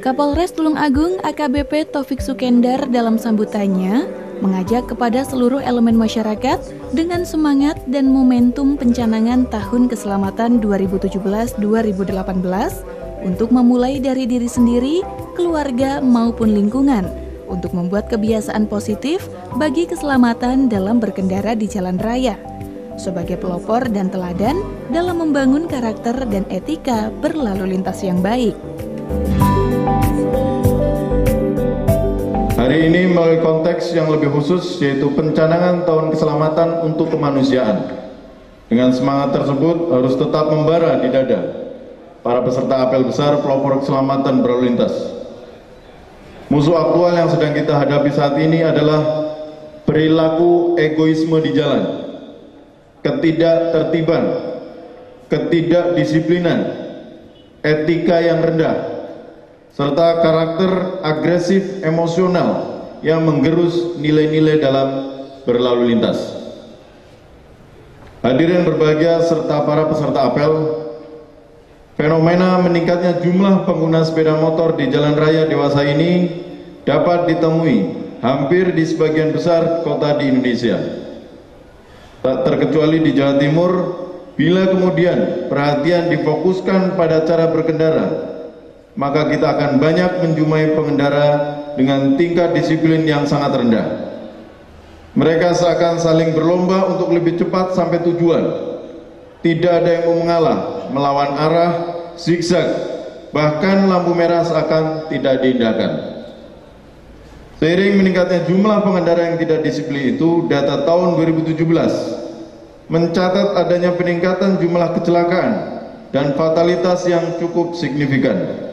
Kapolres Tulung Agung AKBP Taufik Sukendar dalam sambutannya mengajak kepada seluruh elemen masyarakat dengan semangat dan momentum pencanangan Tahun Keselamatan 2017-2018 untuk memulai dari diri sendiri, keluarga maupun lingkungan untuk membuat kebiasaan positif bagi keselamatan dalam berkendara di jalan raya sebagai pelopor dan teladan dalam membangun karakter dan etika berlalu lintas yang baik. Hari ini melalui konteks yang lebih khusus yaitu pencanangan Tahun Keselamatan untuk Kemanusiaan. Dengan semangat tersebut harus tetap membara di dada para peserta apel besar pelopor keselamatan berlalu lintas. Musuh aktual yang sedang kita hadapi saat ini adalah perilaku egoisme di jalan, ketidaktertiban, ketidakdisiplinan, etika yang rendah, serta karakter agresif emosional yang menggerus nilai-nilai dalam berlalu lintas. Hadirin berbahagia serta para peserta apel, fenomena meningkatnya jumlah pengguna sepeda motor di jalan raya dewasa ini dapat ditemui hampir di sebagian besar kota di Indonesia. Tak terkecuali di Jawa Timur, bila kemudian perhatian difokuskan pada cara berkendara, maka kita akan banyak menjumpai pengendara dengan tingkat disiplin yang sangat rendah. Mereka seakan saling berlomba untuk lebih cepat sampai tujuan. Tidak ada yang mau mengalah, melawan arah, zigzag, bahkan lampu merah seakan tidak diindahkan. Seiring meningkatnya jumlah pengendara yang tidak disiplin itu, data tahun 2017 mencatat adanya peningkatan jumlah kecelakaan dan fatalitas yang cukup signifikan.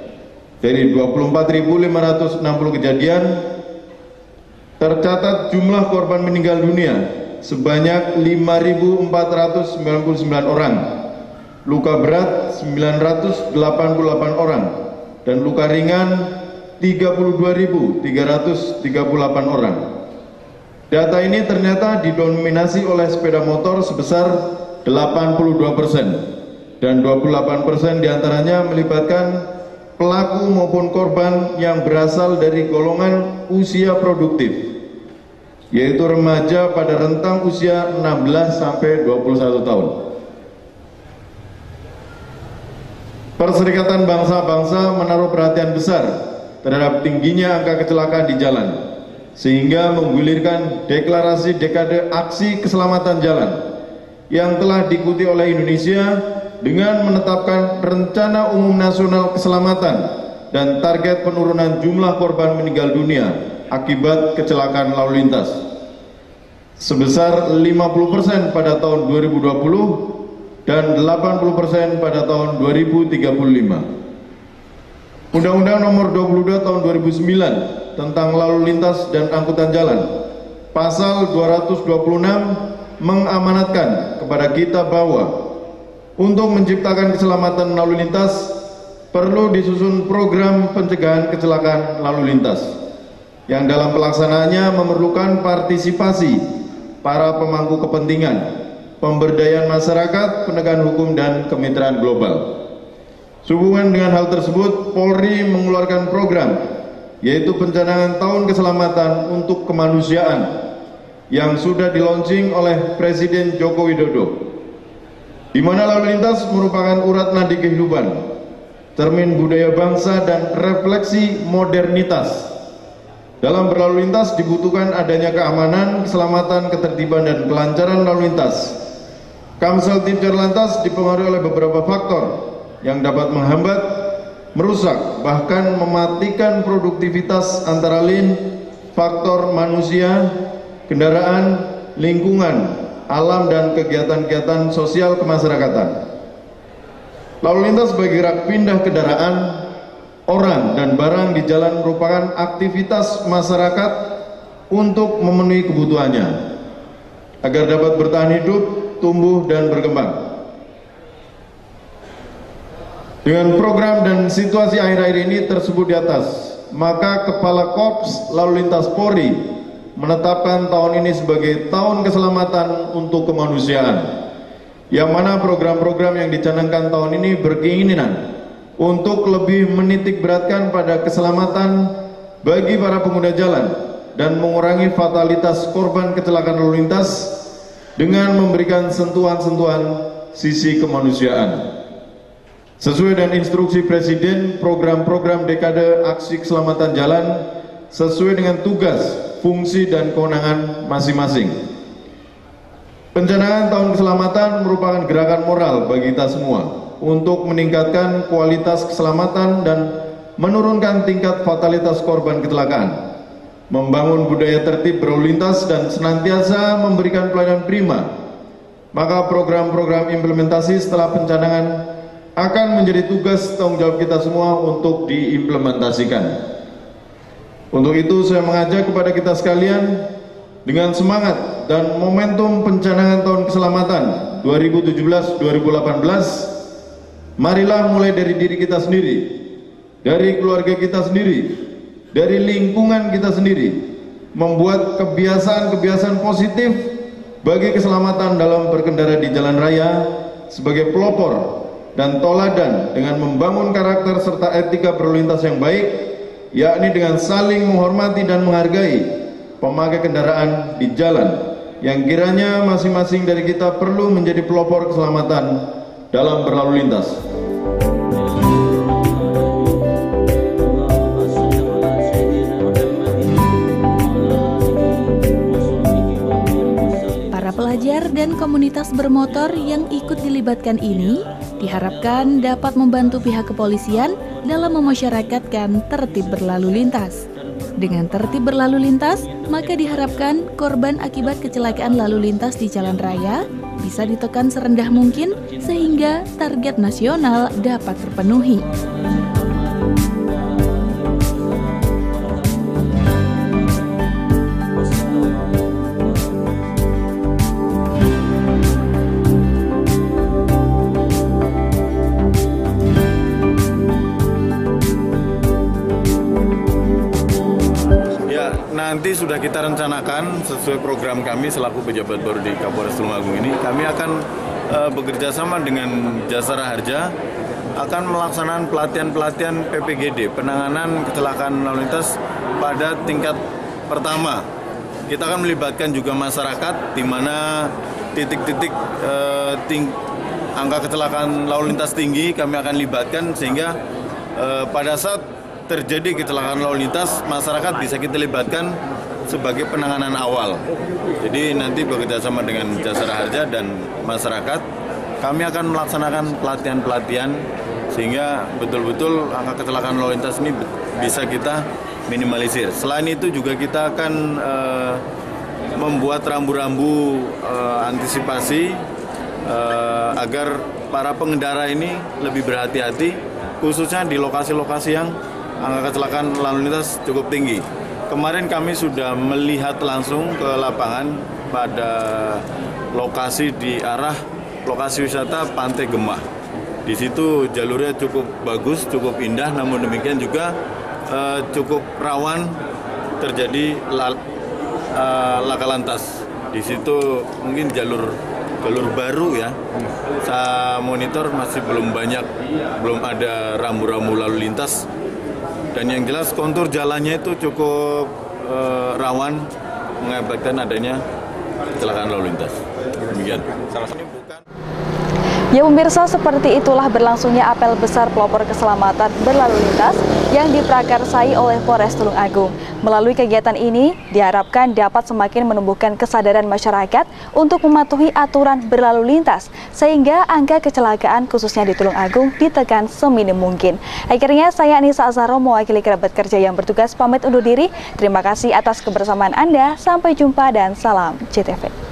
Dari 24.560 kejadian, tercatat jumlah korban meninggal dunia sebanyak 5.499 orang, luka berat 988 orang, dan luka ringan 32.338 orang. Data ini ternyata didominasi oleh sepeda motor sebesar 82%, dan 28% diantaranya melibatkan pelaku maupun korban yang berasal dari golongan usia produktif, yaitu remaja pada rentang usia 16 sampai 21 tahun. Perserikatan Bangsa-Bangsa menaruh perhatian besar terhadap tingginya angka kecelakaan di jalan, sehingga menggulirkan deklarasi dekade aksi keselamatan jalan yang telah diikuti oleh Indonesia dengan menetapkan rencana umum nasional keselamatan dan target penurunan jumlah korban meninggal dunia akibat kecelakaan lalu lintas sebesar 50% pada tahun 2020 dan 80% pada tahun 2035. Undang-Undang Nomor 22 Tahun 2009 tentang lalu lintas dan angkutan jalan pasal 226 mengamanatkan kepada kita bahwa untuk menciptakan keselamatan lalu lintas, perlu disusun program pencegahan kecelakaan lalu lintas, yang dalam pelaksanaannya memerlukan partisipasi para pemangku kepentingan, pemberdayaan masyarakat, penegakan hukum, dan kemitraan global. Sehubungan dengan hal tersebut, Polri mengeluarkan program, yaitu pencanangan Tahun Keselamatan untuk Kemanusiaan, yang sudah di-launching oleh Presiden Joko Widodo, di mana lalu lintas merupakan urat nadi kehidupan, cermin budaya bangsa dan refleksi modernitas. Dalam berlalu lintas dibutuhkan adanya keamanan, keselamatan, ketertiban, dan kelancaran lalu lintas. Kamsel Tim Lantas dipengaruhi oleh beberapa faktor yang dapat menghambat, merusak, bahkan mematikan produktivitas antara lain faktor manusia, kendaraan, lingkungan, alam, dan kegiatan-kegiatan sosial kemasyarakatan. Lalu lintas sebagai gerak pindah kendaraan, orang, dan barang di jalan merupakan aktivitas masyarakat untuk memenuhi kebutuhannya agar dapat bertahan hidup, tumbuh, dan berkembang. Dengan program dan situasi akhir-akhir ini tersebut di atas, maka Kepala Korps Lalu Lintas Polri menetapkan tahun ini sebagai Tahun Keselamatan untuk Kemanusiaan, yang mana program-program yang dicanangkan tahun ini berkeinginan untuk lebih menitik beratkan pada keselamatan bagi para pengguna jalan dan mengurangi fatalitas korban kecelakaan lalu lintas dengan memberikan sentuhan-sentuhan sisi kemanusiaan. Sesuai dengan instruksi Presiden, program-program dekade aksi keselamatan jalan sesuai dengan tugas, fungsi, dan kewenangan masing-masing. Pencanangan Tahun Keselamatan merupakan gerakan moral bagi kita semua untuk meningkatkan kualitas keselamatan dan menurunkan tingkat fatalitas korban kecelakaan, membangun budaya tertib berlalu lintas, dan senantiasa memberikan pelayanan prima. Maka program-program implementasi setelah pencanangan akan menjadi tugas tanggung jawab kita semua untuk diimplementasikan. Untuk itu saya mengajak kepada kita sekalian dengan semangat dan momentum pencanangan Tahun Keselamatan 2017-2018, marilah mulai dari diri kita sendiri, dari keluarga kita sendiri, dari lingkungan kita sendiri, membuat kebiasaan-kebiasaan positif bagi keselamatan dalam berkendara di jalan raya sebagai pelopor dan toladan dengan membangun karakter serta etika berlalu lintas yang baik, yakni dengan saling menghormati dan menghargai pemakai kendaraan di jalan yang kiranya masing-masing dari kita perlu menjadi pelopor keselamatan dalam berlalu lintas. Pelajar dan komunitas bermotor yang ikut dilibatkan ini diharapkan dapat membantu pihak kepolisian dalam memasyarakatkan tertib berlalu lintas. Dengan tertib berlalu lintas, maka diharapkan korban akibat kecelakaan lalu lintas di jalan raya bisa ditekan serendah mungkin sehingga target nasional dapat terpenuhi. Nanti sudah kita rencanakan sesuai program kami selaku pejabat baru di Kapolres Tulungagung ini, kami akan bekerja sama dengan Jasara Harja akan melaksanakan pelatihan-pelatihan PPGD, penanganan kecelakaan lalu lintas pada tingkat pertama. Kita akan melibatkan juga masyarakat di mana titik-titik angka kecelakaan lalu lintas tinggi kami akan libatkan sehingga pada saat terjadi kecelakaan lalu lintas, masyarakat bisa kita libatkan sebagai penanganan awal. Jadi nanti bekerja sama dengan Jasara Harja dan masyarakat, kami akan melaksanakan pelatihan-pelatihan sehingga betul-betul angka kecelakaan lalu lintas ini bisa kita minimalisir. Selain itu juga kita akan membuat rambu-rambu antisipasi agar para pengendara ini lebih berhati-hati, khususnya di lokasi-lokasi yang angka kecelakaan lalu lintas cukup tinggi. Kemarin kami sudah melihat langsung ke lapangan pada lokasi di arah lokasi wisata Pantai Gemah. Di situ jalurnya cukup bagus, cukup indah, namun demikian juga cukup rawan terjadi laka lantas. Di situ mungkin jalur baru ya. Saya monitor masih belum ada rambu-rambu lalu lintas. Dan yang jelas kontur jalannya itu cukup rawan mengakibatkan adanya kecelakaan lalu lintas. Demikian. Ya pemirsa, seperti itulah berlangsungnya apel besar pelopor keselamatan berlalu lintas yang diprakarsai oleh Polres Tulungagung. Melalui kegiatan ini diharapkan dapat semakin menumbuhkan kesadaran masyarakat untuk mematuhi aturan berlalu lintas sehingga angka kecelakaan khususnya di Tulungagung ditekan seminim mungkin. Akhirnya saya Anissa Azharo mewakili kerabat kerja yang bertugas pamit undur diri. Terima kasih atas kebersamaan Anda. Sampai jumpa dan salam JTV.